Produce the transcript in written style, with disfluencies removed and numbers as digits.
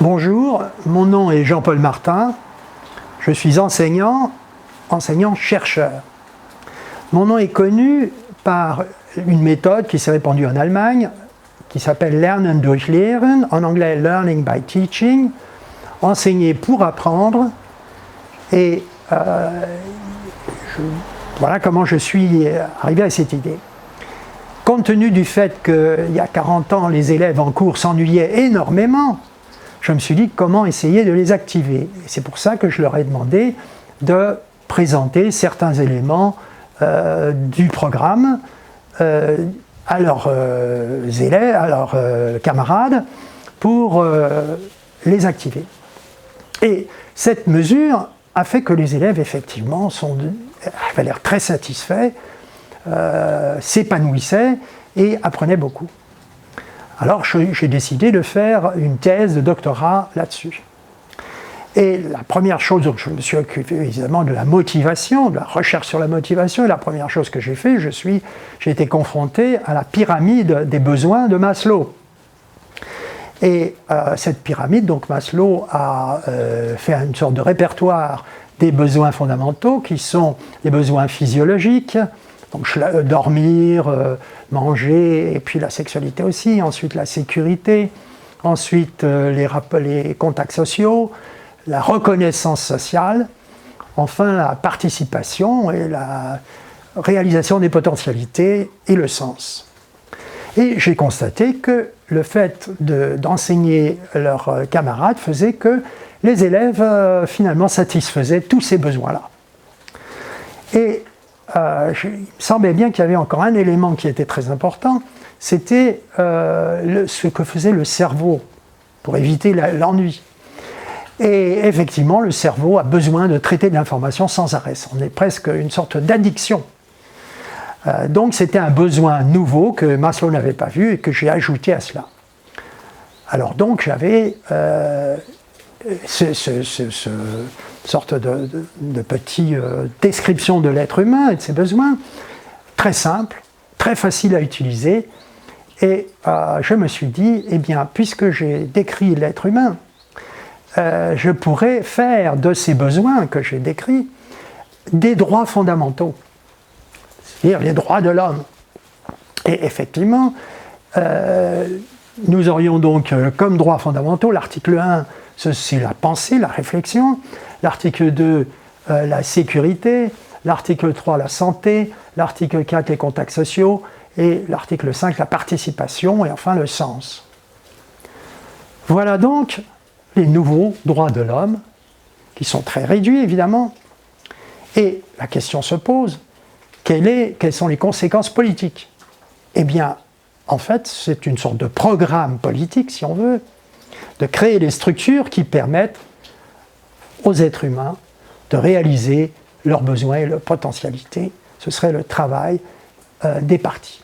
Bonjour, mon nom est Jean-Paul Martin, je suis enseignant-chercheur. Mon nom est connu par une méthode qui s'est répandue en Allemagne, qui s'appelle Lernen durch Lehren, en anglais Learning by Teaching, enseigner pour apprendre, et voilà comment je suis arrivé à cette idée. Compte tenu du fait qu'il y a 40 ans, les élèves en cours s'ennuyaient énormément, je me suis dit comment essayer de les activer. Et c'est pour ça que je leur ai demandé de présenter certains éléments du programme à leurs élèves, à leurs camarades, pour les activer. Et cette mesure a fait que les élèves, effectivement, avaient l'air très satisfaits, s'épanouissaient et apprenaient beaucoup. Alors j'ai décidé de faire une thèse de doctorat là-dessus. Et la première chose, donc je me suis occupé évidemment de la motivation, de la recherche sur la motivation, et la première chose que j'ai fait, j'ai été confronté à la pyramide des besoins de Maslow. Et cette pyramide, donc Maslow a fait une sorte de répertoire des besoins fondamentaux qui sont les besoins physiologiques, donc dormir, manger, et puis la sexualité aussi, ensuite la sécurité, ensuite les contacts sociaux, la reconnaissance sociale, enfin la participation et la réalisation des potentialités et le sens. Et j'ai constaté que le fait d'enseigner leurs camarades faisait que les élèves finalement satisfaisaient tous ces besoins-là. Et il me semblait bien qu'il y avait encore un élément qui était très important, c'était ce que faisait le cerveau pour éviter l'ennui. Et effectivement, le cerveau a besoin de traiter de l'information sans arrêt. On est presque une sorte d'addiction. Donc c'était un besoin nouveau que Maslow n'avait pas vu et que j'ai ajouté à cela. Alors donc j'avais sorte de petite description de l'être humain et de ses besoins, très simple, très facile à utiliser, et je me suis dit, eh bien, puisque j'ai décrit l'être humain, je pourrais faire de ces besoins que j'ai décrits des droits fondamentaux, c'est-à-dire les droits de l'homme. Et effectivement, nous aurions donc comme droits fondamentaux, l'article 1, c'est la pensée, la réflexion, l'article 2, la sécurité, l'article 3, la santé, l'article 4, les contacts sociaux, et l'article 5, la participation, et enfin le sens. Voilà donc les nouveaux droits de l'homme, qui sont très réduits évidemment, et la question se pose, quelles sont les conséquences politiques? Eh bien, en fait, c'est une sorte de programme politique, si on veut, de créer les structures qui permettent aux êtres humains de réaliser leurs besoins et leurs potentialités. Ce serait le travail des partis.